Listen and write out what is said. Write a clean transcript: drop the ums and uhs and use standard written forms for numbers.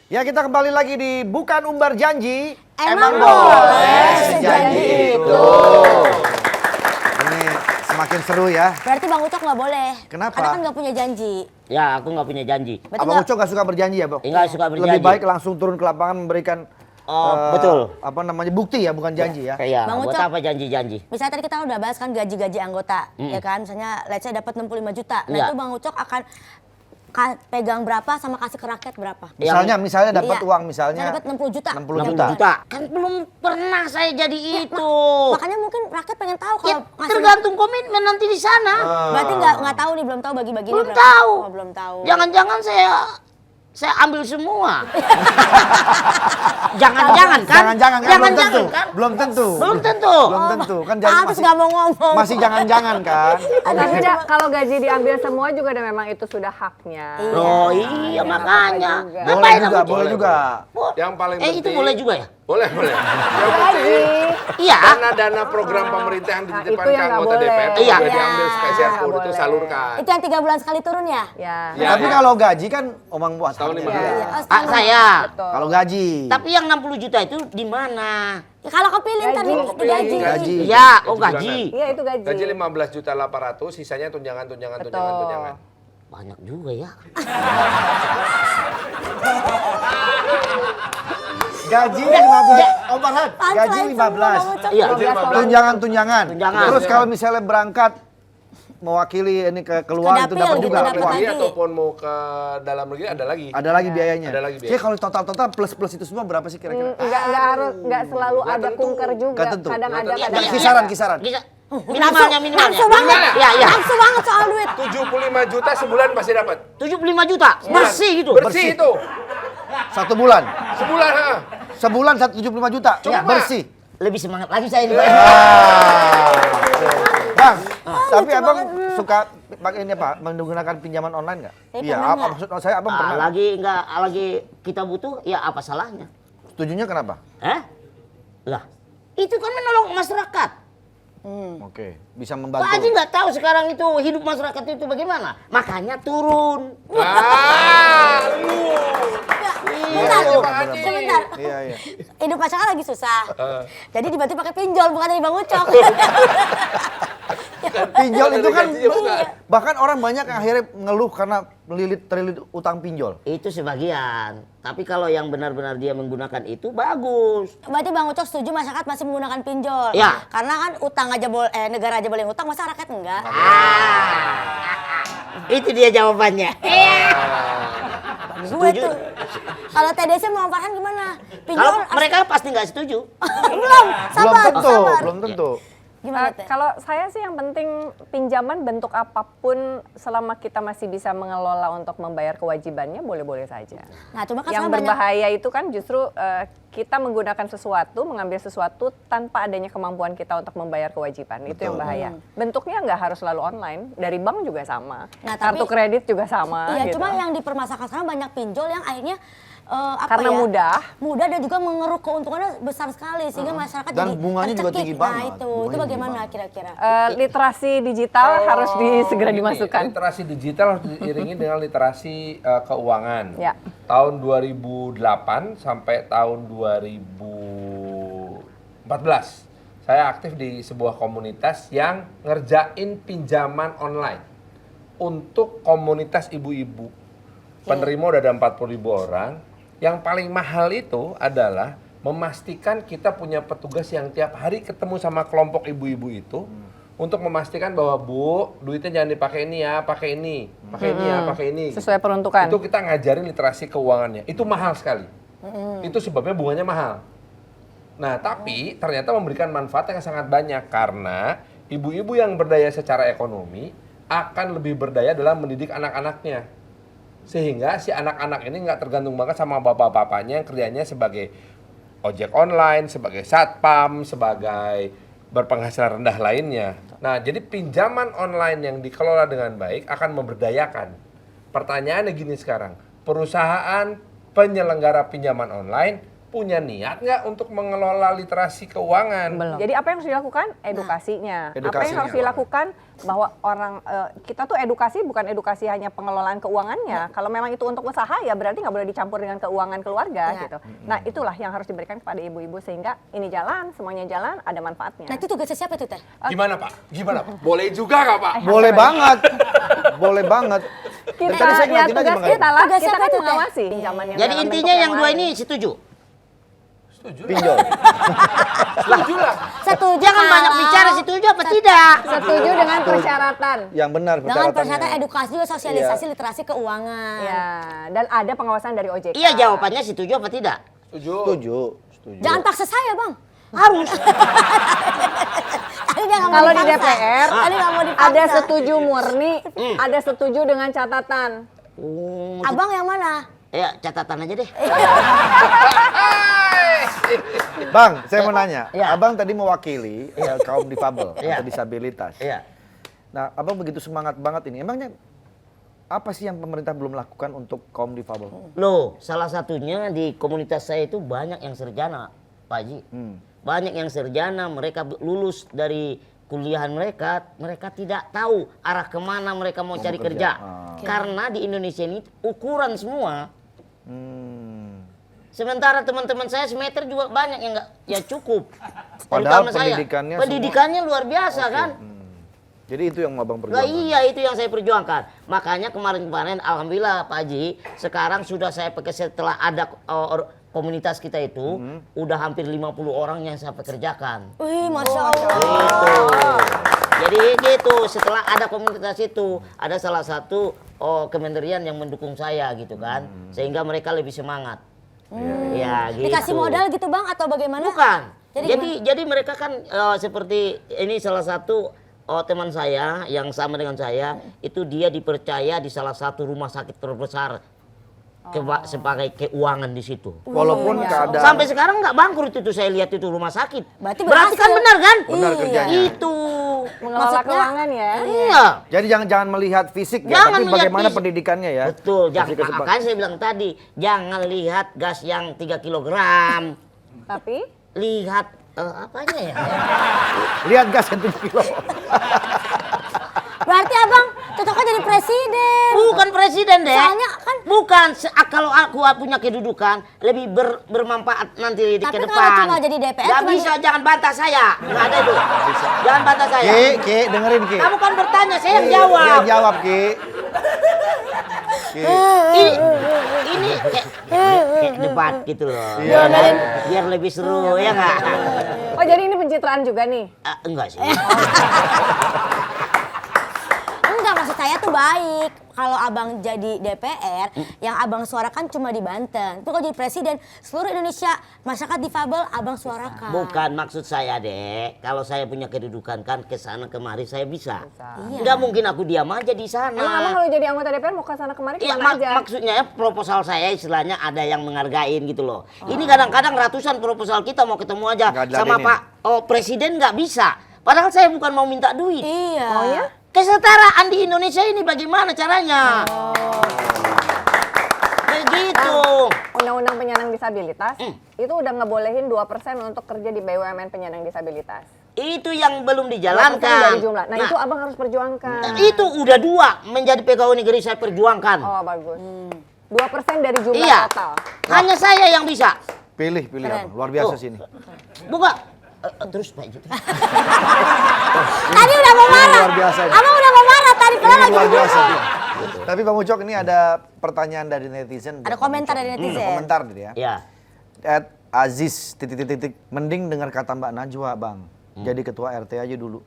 Ya, kita kembali lagi di Bukan Umbar Janji. Emang boleh sejanji itu. Ini semakin seru ya. Berarti Bang Ucok nggak boleh. Kenapa? Karena kan nggak punya janji. Ya, aku nggak punya janji. Berarti Abang Ucok gak suka berjanji ya, Bang? Nggak suka berjanji. Lebih baik langsung turun ke lapangan memberikan Betul. apa namanya bukti ya, bukan janji ya. Kayak Bang buat Ucok. apa janji-janji? Misalnya tadi kita udah bahas kan gaji-gaji anggota, ya kan? Misalnya let's say dapat 65 juta. Nah, Iya. itu Bang Ucok akan pegang berapa sama kasih ke rakyat berapa? Misalnya dapat Iya. uang misalnya Saya dapat 60 juta. 60 60 juta. juta. Kan belum pernah saya jadi itu. Makanya mungkin rakyat pengen tahu Ya, kalau ngasih. tergantung komitmen nanti di sana. Berarti nggak tahu nih, belum tahu bagi-baginya Belum berapa. tahu. Oh, belum tahu. Jangan-jangan saya ambil semua. Jangan-jangan kan? Jangan-jangan kan? Belum tentu. kan? Belum tentu. Belum tentu. Belum tentu. Kan Pantes nggak mau ngomong. masih jangan-jangan kan? Tapi kalau gaji diambil semua juga dan memang itu sudah haknya. Oh iya makanya. juga. Boleh Ngapain juga, aku? boleh juga. Yang paling penting. Itu boleh juga ya? Boleh. Yang Gaji. Iya. dana program pemerintah yang dititipkan itu ke yang nggak anggota boleh. DPR itu Iya. boleh diambil spesial Nggak code itu boleh. salurkan. Itu yang 3 bulan sekali turun ya? Ya. Ya, Tapi ya. kalau gaji kan omong puas. Tahun lima Iya. bulan. Iya. Oh, Ah, saya. Betul. Kalau gaji. Tapi yang 60 juta itu di mana? Ya, kalau kepilih ntar Gaji. digaji. Gaji. Iya, oh Gaji gaji. Iya itu gaji. Gaji 15.800.000, sisanya tunjangan. Betul. Banyak juga ya. Gaji 15. Oh, Farhan. Pantes Gaji lain 15. semua, Bang Ucok. Iya. Tunjangan. Tunjangan. Terus kalau misalnya berangkat mewakili ini ke keluar itu Ke dapil dapat gitu, juga dapat uang. lagi. Ataupun mau ke dalam negeri ada lagi. Ada lagi biayanya. Ada lagi biaya. Jadi kalau total plus itu semua berapa sih kira-kira? Enggak selalu Nggak ada tentu. kunker juga. Nggak tentu. Kadang Nggak ada, tentu. kadang Kisaran. Minimalnya. Nafsu banget. Iya, iya. Nafsu banget soal duit. 75 juta sebulan pasti dapat. 75 juta. Bersih gitu. Bersih itu. 1 bulan. Sebulan, ha. Sebulan 75 juta. Cuma. Bersih. Lebih semangat lagi saya ini. Pak. Bang, tapi abang suka pakai ini apa? Menggunakan pinjaman online nggak? Saya Iya, pernah nggak? maksud saya abang pernah. Lagi kita butuh, ya apa salahnya? Setujunya kenapa? Lah, itu kan menolong masyarakat. Oke, bisa Pak membantu. Haji nggak tahu sekarang itu hidup masyarakat itu bagaimana. Makanya turun. Bentar, sebentar. Iya. Hidup masyarakat lagi susah. Jadi dibantu pakai pinjol, bukan dari Bang Ucok. Pinjol itu kan Gajinya bukan. bahkan orang banyak yang akhirnya ngeluh karena terlilit utang pinjol. Itu sebagian. Tapi kalau yang benar-benar dia menggunakan itu bagus. Berarti Bang Ucok setuju masyarakat masih menggunakan pinjol. Ya. Karena kan utang aja boleh, negara aja boleh ngutang, masa rakyat enggak? Itu dia jawabannya. Gue tuh. Kalau TDC mau Farhan gimana? Pinjol Kalau mereka pasti nggak setuju. belum, sabar, sabar. Belum tentu. Gimana Teh? kalau saya sih yang penting pinjaman bentuk apapun selama kita masih bisa mengelola untuk membayar kewajibannya boleh-boleh saja. Nah, cuma kan Yang sekarang banyak berbahaya itu kan justru kita menggunakan sesuatu, mengambil sesuatu tanpa adanya kemampuan kita untuk membayar kewajiban. Itu yang bahaya. Bentuknya nggak harus selalu online, dari bank juga sama, Nah, tapi- kartu kredit juga sama. Iya, gitu. cuma yang dipermasalahkan sekarang banyak pinjol yang akhirnya apa Karena ya, mudah. dan juga mengeruk keuntungannya besar sekali sehingga masyarakat Dan jadi bunganya juga tercekik. tinggi Nah, banget. itu Bunganya tinggi bagaimana banget. kira-kira? Literasi digital harus segera dimasukkan. Literasi digital harus diiringi dengan literasi keuangan. Ya. Tahun 2008 sampai tahun 2014 saya aktif di sebuah komunitas yang ngerjain pinjaman online untuk komunitas ibu-ibu. Penerima udah ada 40.000 orang. Yang paling mahal itu adalah memastikan kita punya petugas yang tiap hari ketemu sama kelompok ibu-ibu itu untuk memastikan bahwa Bu, duitnya jangan dipakai ini ya, pakai ini, pakai ini ya, pakai ini. Sesuai peruntukan. Itu kita ngajarin literasi keuangannya. Itu mahal sekali. Itu sebabnya bunganya mahal. Nah, tapi ternyata memberikan manfaat yang sangat banyak karena ibu-ibu yang berdaya secara ekonomi akan lebih berdaya dalam mendidik anak-anaknya. Sehingga si anak-anak ini nggak tergantung banget sama bapak-bapaknya yang kerjanya sebagai ojek online, sebagai satpam, sebagai berpenghasilan rendah lainnya. Nah, jadi pinjaman online yang dikelola dengan baik akan memberdayakan. Pertanyaannya gini sekarang, perusahaan penyelenggara pinjaman online punya niat nggak untuk mengelola literasi keuangan? Belum. Jadi apa yang harus dilakukan? Edukasinya. Apa yang Edukasinya. harus dilakukan bahwa orang kita tuh edukasi bukan edukasi hanya pengelolaan keuangannya. Kalau memang itu untuk usaha ya berarti nggak boleh dicampur dengan keuangan keluarga gitu. Nah itulah yang harus diberikan kepada ibu-ibu sehingga ini jalan, semuanya jalan, ada manfaatnya. Nah itu tugasnya siapa tuh Teh? Gimana Pak? Gimana Pak? Boleh juga nggak Pak? Boleh banget. Boleh banget. Dari Kita tadi saya ya ngeliatin aja tugas makanya. kita lah, Tugas kita siapa kan tuh, Teh? mengawasi pinjaman yang Jadi dalam intinya bentuk yang dua lain. ini setuju. Setuju. Pinjol. Setuju lah. Setuju. Jangan banyak kalau- bicara, setuju apa tidak? Setuju dengan persyaratan. Yang benar Dengan persyaratannya. persyaratan edukasi juga sosialisasi literasi keuangan. Ya, dan ada pengawasan dari OJK. Iya, jawabannya setuju apa tidak? Setuju. Setuju. Setuju. Jangan paksa saya bang. Harus. Tadi dia nggak mau Kalau di dipaksa. DPR Tadi nggak mau dipaksa. ada setuju murni, ada setuju dengan catatan. Oh, Abang yang mana? ya catatan aja deh. Bang, saya mau nanya. Iya. Abang tadi mewakili kaum difabel Iya. atau disabilitas. Iya. Nah, abang begitu semangat banget ini. Emangnya apa sih yang pemerintah belum lakukan untuk kaum difabel? Loh, salah satunya di komunitas saya itu banyak yang sarjana, Pak Haji. Banyak yang sarjana, mereka lulus dari kuliahan mereka, mereka tidak tahu arah kemana mereka mau cari kerja. Karena di Indonesia ini ukuran semua. Sementara teman-teman saya semeter juga banyak yang nggak ya cukup. Padahal Terutama saya. pendidikannya Pendidikannya luar biasa kan. Jadi itu yang abang Nah, perjuangkan. iya itu yang saya perjuangkan. Makanya kemarin-kemarin alhamdulillah Pak Haji, sekarang sudah saya pakai setelah ada komunitas kita itu udah hampir 50 orang yang saya pekerjakan. Wih, masya Allah. Gitu. Jadi gitu, setelah ada komunitas itu, ada salah satu kementerian yang mendukung saya gitu kan. Sehingga mereka lebih semangat. Ya, gitu. Dikasih modal gitu bang atau bagaimana? Bukan. Jadi Jadi mereka kan seperti ini salah satu teman saya yang sama dengan saya itu dia dipercaya di salah satu rumah sakit terbesar sebagai keuangan di situ. Walaupun keadaan Sampai sekarang nggak bangkrut itu saya lihat itu rumah sakit. Berarti kan berhasil. benar kan? benar Iya. kerjanya. Itu. Mengelola Maksudnya- keuangan ya. Iya. Jadi jangan melihat fisik ya, Jangan tapi melihat bagaimana fisik. pendidikannya ya. Betul. Kasih kesempatan. Makanya saya bilang tadi, jangan lihat gas yang 3 kilogram. Tapi Lihat apanya ya? Lihat gas yang 7 kilo. Berarti abang cocoknya jadi presiden. Bukan presiden deh. Soalnya kan- bukan kalau aku punya kedudukan lebih bermanfaat nanti di Tapi ke kalau depan. cuma jadi DPR Nggak cuma bisa, jangan bantah saya. Nggak ada itu. Jangan bantah saya. Ki, dengerin Ki. Kamu kan bertanya, saya yang Dia jawab. jawab Ki. Ki. Ini kayak debat gitu loh. Iya, Biar lebih seru ya nggak? oh jadi ini pencitraan juga nih. Enggak sih. Enggak, maksud saya tuh baik. Kalau abang jadi DPR, yang abang suarakan cuma di Banten. Itu kalau jadi presiden, seluruh Indonesia, masyarakat difabel, abang suarakan. Bukan maksud saya dek, kalau saya punya kedudukan kan ke sana kemari saya bisa. Iya. Nggak mungkin aku diam aja di sana. Emang abang kalau jadi anggota DPR mau ke sana kemari Iya, kemana aja? maksudnya ya proposal saya istilahnya ada yang menghargain gitu loh. Ini kadang-kadang ratusan proposal kita mau ketemu aja Nggak sama diladenin. Pak Presiden nggak bisa. Padahal saya bukan mau minta duit. Iya. Oh ya? Kesetaraan di Indonesia ini bagaimana caranya? Begitu. Undang-undang penyandang disabilitas itu udah ngebolehin 2% untuk kerja di BUMN penyandang disabilitas. Itu yang belum 2% dijalankan. dari jumlah. Nah, itu abang harus perjuangkan. Itu udah 2 menjadi pegawai negeri saya perjuangkan. Oh bagus. 2% dari jumlah Iya. total. Hanya saya yang bisa. Pilih Keren. abang. Luar biasa Tuh. sini. Buka. Terus Pak Haji. Tadi udah mau marah. Luar biasa ini. Abang udah mau marah tadi, Ini padahal lagi luar ngomong. biasa. Tapi Bang Ucok ini ada pertanyaan dari netizen. Ada komentar dari netizen. Ada komentar nih ya. Ya. Aziz .. Mending dengar kata Mbak Najwa Bang. Jadi ketua RT aja dulu.